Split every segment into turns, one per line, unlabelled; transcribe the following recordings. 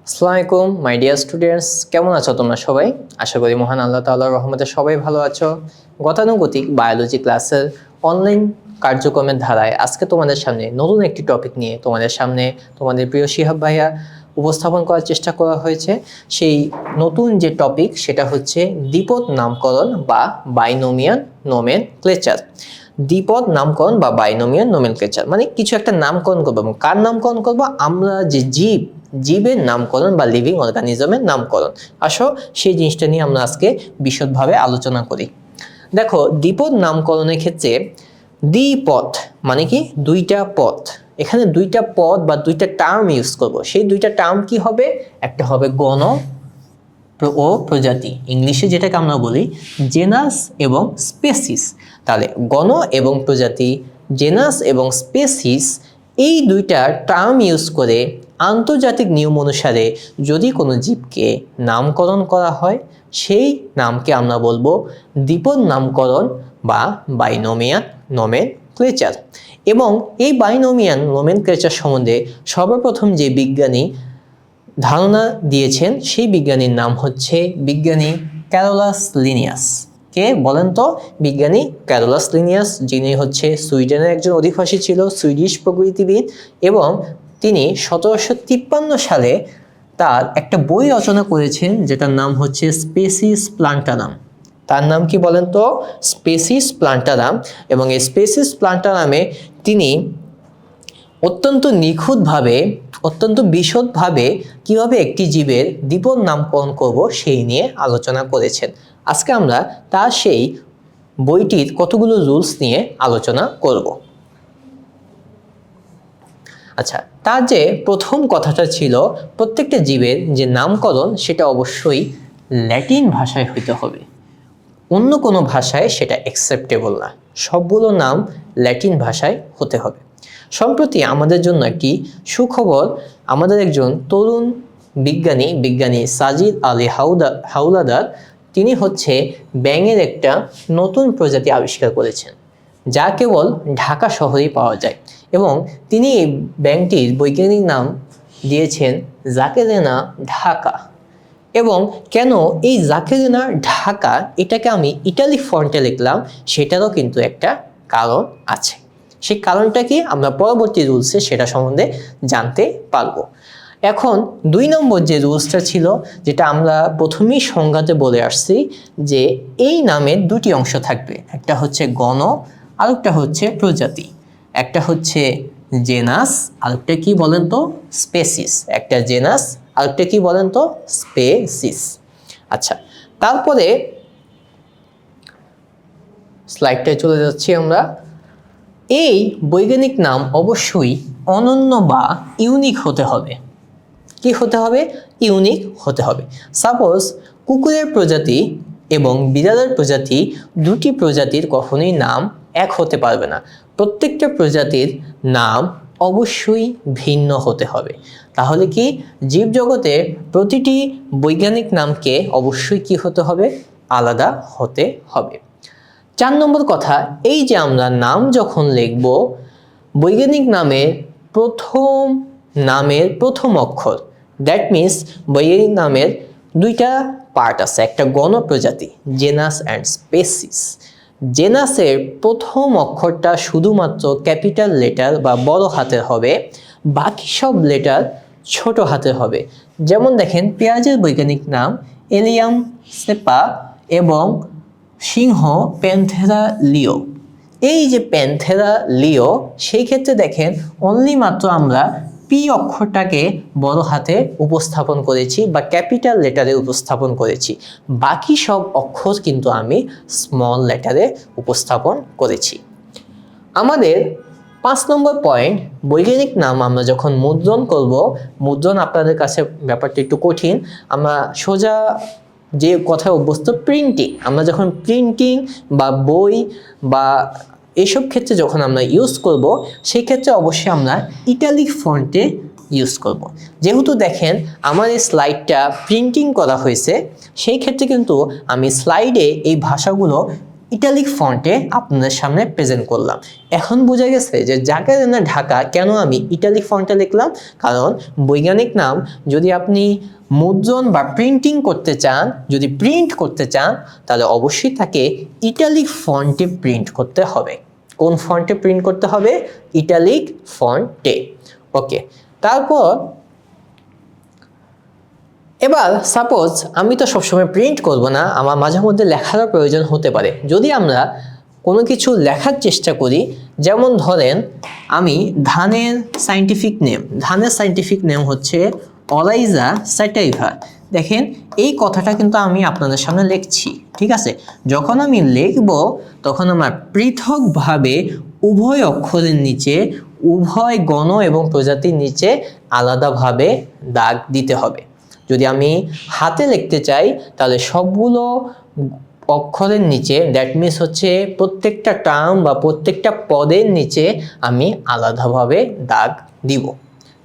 আসসালামু আলাইকুম my dear students, কেমন আছো তোমরা সবাই? আশা করি মহান আল্লাহ তাআলার রহমতে সবাই ভালো আছো। গতানুগতিক বায়োলজি ক্লাসের অনলাইন কার্যক্রমের ধারায় আজকে তোমাদের সামনে নতুন একটি টপিক নিয়ে তোমাদের সামনে তোমাদের প্রিয় শিহাব ভাইয়া উপস্থাপন করার চেষ্টা করা হয়েছে। সেই নতুন যে টপিক সেটা হচ্ছে দ্বিপদ নামকরণ বা বাইনোমিয়াল নোমেনক্লেচার। দ্বিপদ নামকরণ বা বাইনোমিয়াল নোমেনক্লেচার মানে কিছু একটা নামকরণ করবো, এবং কার নামকরণ করবো? আমরা যে জীবের নামকরণ বা লিভিং অর্গানিজমের নামকরণ। আসো সেই জিনিসটা নিয়ে আমরা আজকে বিশদভাবে আলোচনা করি। দেখো, দ্বিপদ নামকরণের ক্ষেত্রে দ্বিপদ মানে কি? দুইটা পদ। এখানে দুইটা পদ বা দুইটা টার্ম ইউজ করব। সেই দুইটা টার্ম কি হবে? একটা হবে গণ ও প্রজাতি, ইংলিশে যেটাকে আমরা বলি জেনাস এবং স্পেসিস। তাহলে গণ এবং প্রজাতি, জেনাস এবং স্পেসিস, এই দুইটা টার্ম ইউজ করে আন্তর্জাতিক নিয়ম অনুসারে যদি কোনো জীবকে নামকরণ করা হয় সেই নামকে আমরা বলবো দ্বিপদ নামকরণ বা বাইনোমিয়াল নোমেনক্লেচার। এবং এই বাইনোমিয়াল নোমেনক্লেচার সম্বন্ধে সর্বপ্রথম যে বিজ্ঞানী ধারণা দিয়েছেন সেই বিজ্ঞানীর নাম হচ্ছে বিজ্ঞানী ক্যারোলাস লিনিয়াস। কে বলেন তো? বিজ্ঞানী ক্যারোলাস লিনিয়াস, যিনি হচ্ছে সুইডেনের একজন অধিবাসী ছিল, সুইডিশ প্রকৃতিবিদ। এবং তিনি 1753 সালে তার একটা বই রচনা করেছেন যেটার নাম হচ্ছে স্পেসিস প্লান্টারাম। তার নাম কি বলেন তো? স্পেসিস প্লান্টারাম। এবং এই স্পেসিস প্লান্টারামে তিনি অত্যন্ত নিখুঁতভাবে, অত্যন্ত বিশদভাবে কিভাবে একটি জীবের দ্বিপদ নামকরণ করব সেই নিয়ে আলোচনা করেছেন। আজকে আমরা তার সেই বইটির কতগুলো রুলস নিয়ে আলোচনা করব। আচ্ছা, তার যে প্রথম কথাটা ছিল প্রত্যেকটা জীবের যে নামকরণ সেটা অবশ্যই ল্যাটিন ভাষায় হইতে হবে, অন্য কোনো ভাষায় সেটা অ্যাকসেপ্টেবল না। সবগুলো নাম ল্যাটিন ভাষায় হতে হবে। সম্প্রতি আমাদের জন্য একটি সুখবর, আমাদের একজন তরুণ বিজ্ঞানী সাজিদ আলী হাওলাদার, তিনি হচ্ছে ব্যাঙের একটা নতুন প্রজাতি আবিষ্কার করেছেন যা কেবল ঢাকা শহরেই পাওয়া যায়। এবং তিনি এই ব্যাঙটির বৈজ্ঞানিক নাম দিয়েছেন জাকেরেনা ঢাকা। এবং কেন এই জাকেরেনা ঢাকা এটাকে আমি ইটালিক ফন্টে লিখলাম সেটারও কিন্তু একটা কারণ আছে। সেই কারণটা কি আমরা পরবর্তী রুলসে সেটা সম্বন্ধে জানতে পারবো। এখন 2 নম্বর যে রুলসটা ছিল, যেটা আমরা প্রথমেই সংজ্ঞাতে বলে আসছি, যে এই নামের দুটি অংশ থাকবে, একটা হচ্ছে গণ, আরেকটা হচ্ছে প্রজাতি। একটা হচ্ছে জেনাস, আরেকটা কি বলেন তো? স্পেসিস। একটা জেনাস, আরেকটা কি বলেন তো? স্পেসিস। আচ্ছা, তারপরে স্লাইডটায় চলে যাচ্ছি আমরা। এই বৈজ্ঞানিক নাম অবশ্যই অনন্য বা ইউনিক হতে হবে। কি হতে হবে? ইউনিক হতে হবে। সাপোজ কুকুরের প্রজাতি এবং বিড়ালের প্রজাতি, দুটি প্রজাতির কখনোই নাম এক হতে পারবে না। প্রত্যেকটা প্রজাতির নাম অবশ্যই ভিন্ন হতে হবে। তাহলে কি জীবজগতের প্রতিটি বৈজ্ঞানিক নামকে অবশ্যই কি হতে হবে? আলাদা হতে হবে। 4 নম্বর কথা, এই যে আমরা নাম যখন লিখব, বৈজ্ঞানিক নামের প্রথম অক্ষর, দ্যাট মিনস বৈজ্ঞানিক নামের দুইটা পার্ট আছে, একটা গণ প্রজাতি জেনাস অ্যান্ড স্পেসিস। জেনাসের প্রথম অক্ষরটা শুধুমাত্র ক্যাপিটাল লেটার বা বড় হাতের হবে, বাকি সব লেটার ছোট হাতের হবে। যেমন দেখেন, পেঁয়াজের বৈজ্ঞানিক নাম এলিয়াম সেপা এবং সিংহ প্যান্থেরা লিও। এই যে প্যান্থেরা লিও, সেই ক্ষেত্রে দেখেন অনলি মাত্র আমরা পি অক্ষরটাকে বড় হাতে উপস্থাপন করেছি বা ক্যাপিটাল লেটারে উপস্থাপন করেছি, বাকি সব অক্ষর কিন্তু আমি স্মল লেটারে উপস্থাপন করেছি। আমাদের 5 নম্বর পয়েন্ট, বৈজ্ঞানিক নাম আমরা যখন মুদ্রণ করব, মুদ্রণ আপনাদের কাছে ব্যাপারটা একটু কঠিন, আমরা সোজা যে কথায় অভ্যস্ত প্রিন্টিং, আমরা যখন প্রিন্টিং বা বই বা এসব ক্ষেত্রে যখন আমরা ইউজ করব, সেই ক্ষেত্রে অবশ্যই আমরা ইটালিক ফন্টে ইউজ করব। যেহেতু দেখেন আমার এই স্লাইডটা প্রিন্টিং করা হয়েছে, সেই ক্ষেত্রে কিন্তু আমি স্লাইডে এই ভাষাগুলো ইটালিক ফন্টে আপনাদের সামনে প্রেজেন্ট করলাম। এখন বোঝা গেছে যে জাকের না ঢাকা কেন আমি ইটালিক ফন্টে লিখলাম, কারণ বৈজ্ঞানিক নাম যদি আপনি মুদ্রণ বা প্রিন্টিং করতে চান, যদি প্রিন্ট করতে চান, তাহলে অবশ্যই তাকে ইটালিক ফন্টে প্রিন্ট করতে হবে। কোন ফন্টে প্রিন্ট করতে হবে? ইটালিক ফন্টে। ওকে, তারপর এবার সাপোজ আমি তো সবসময় প্রিন্ট করব না, আমার মাঝে মধ্যে লেখারও প্রয়োজন হতে পারে। যদি আমরা কোনো কিছু লেখার চেষ্টা করি, যেমন ধরেন আমি ধানের সাইন্টিফিক নেম হচ্ছে অলাইজা স্যাটাইভা। দেখেন এই কথাটা কিন্তু আমি আপনাদের সামনে লিখছি, ঠিক আছে? যখন আমি লিখব তখন আমার পৃথকভাবে উভয় অক্ষরের নিচে, উভয় গণ এবং প্রজাতির নিচে আলাদাভাবে দাগ দিতে হবে। যদি আমি হাতে লিখতে চাই তাহলে সবগুলো অক্ষরের নিচে, দ্যাট মিনস হচ্ছে প্রত্যেকটা টার্ম বা প্রত্যেকটা পদের নিচে আমি আলাদাভাবে দাগ দিব।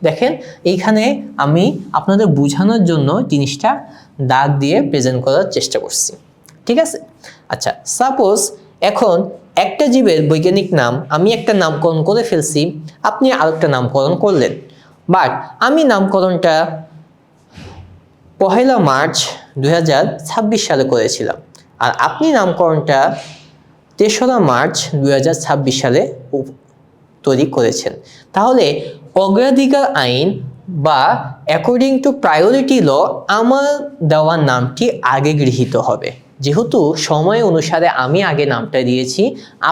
দেখেন এইখানে আমি আপনাদের বোঝানোর জন্য জিনিসটা দাগ দিয়ে প্রেজেন্ট করার চেষ্টা করছি, ঠিক আছে? আচ্ছা, সাপোজ এখন একটা জীবের বৈজ্ঞানিক নাম আমি একটা নামকরণ করে ফেলছি, আপনি আরেকটা নামকরণ করলেন, বাট আমি নামকরণটা 1 মার্চ 2026 সালে করেছিলাম, আর আপনি নামকরণটা 3রা মার্চ 2026 সালে তৈরি করেছেন। তাহলে অগ্রাধিকার আইন বা অ্যাকর্ডিং টু প্রায়োরিটি ল আমার দেওয়া নামটি আগে গৃহীত হবে, যেহেতু সময় অনুসারে আমি আগে নামটা দিয়েছি,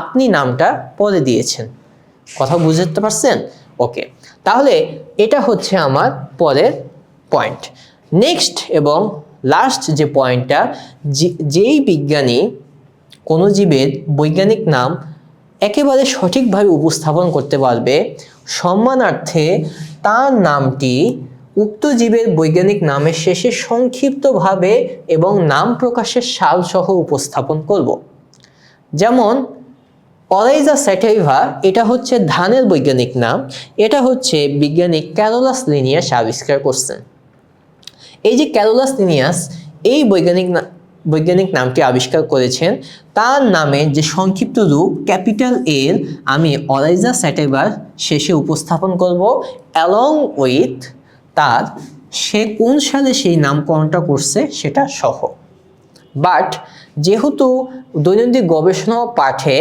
আপনি নামটা পরে দিয়েছেন। কথা বুঝতে পারছেন? ওকে, তাহলে এটা হচ্ছে আমার পরের পয়েন্ট। নেক্সট এবং লাস্ট যে পয়েন্টটা, যেই বিজ্ঞানী কোনো জীবের বৈজ্ঞানিক নাম একেবারে সঠিকভাবে উপস্থাপন করতে পারবে, সম্মানার্থে তার নামটি উক্ত জীবের বৈজ্ঞানিক নামের শেষে সংক্ষিপ্তভাবে এবং নাম প্রকাশের সাল সহ উপস্থাপন করব। যেমন অলাইজা স্যাটাইভা, এটা হচ্ছে ধানের বৈজ্ঞানিক নাম, এটা হচ্ছে বিজ্ঞানী ক্যারোলাস লিনিয়াস আবিষ্কার করছেন। এই যে ক্যারোলাস লিনিয়াস এই বৈজ্ঞানিক নামটি আবিষ্কার করেছেন, তার নামে যে সংক্ষিপ্ত রূপ ক্যাপিটাল এর আমি অলাইজা স্যাটাইভার শেষে উপস্থাপন করব, অ্যালং উইথ তার সে কোন সালে সেই নামকরণটা করছে সেটা সহ। বাট যেহেতু দৈনন্দিন গবেষণা পাঠে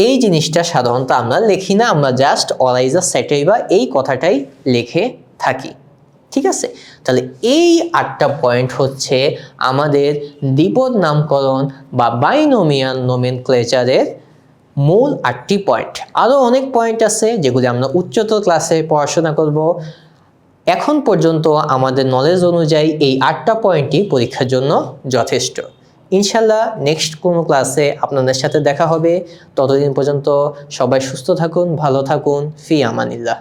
এই জিনিসটা সাধারণত আমরা লিখি না, আমরা জাস্ট অলাইজা স্যাটাইভা এই কথাটাই লিখে থাকি, ঠিক আছে? তাহলে এই 8টা পয়েন্ট হচ্ছে আমাদের দ্বিপদ নামকরণ বা বাইনোমিয়াল নোমেনক্লেচারের মূল 8টি পয়েন্ট। আরও অনেক পয়েন্ট আছে যেগুলি আমরা উচ্চতর ক্লাসে পড়াশোনা করব। এখন পর্যন্ত আমাদের নলেজ অনুযায়ী এই 8টা পয়েন্টই পরীক্ষার জন্য যথেষ্ট। ইনশাল্লাহ নেক্সট কোনো ক্লাসে আপনাদের সাথে দেখা হবে। ততদিন পর্যন্ত সবাই সুস্থ থাকুন, ভালো থাকুন, ফি আমানিল্লাহ।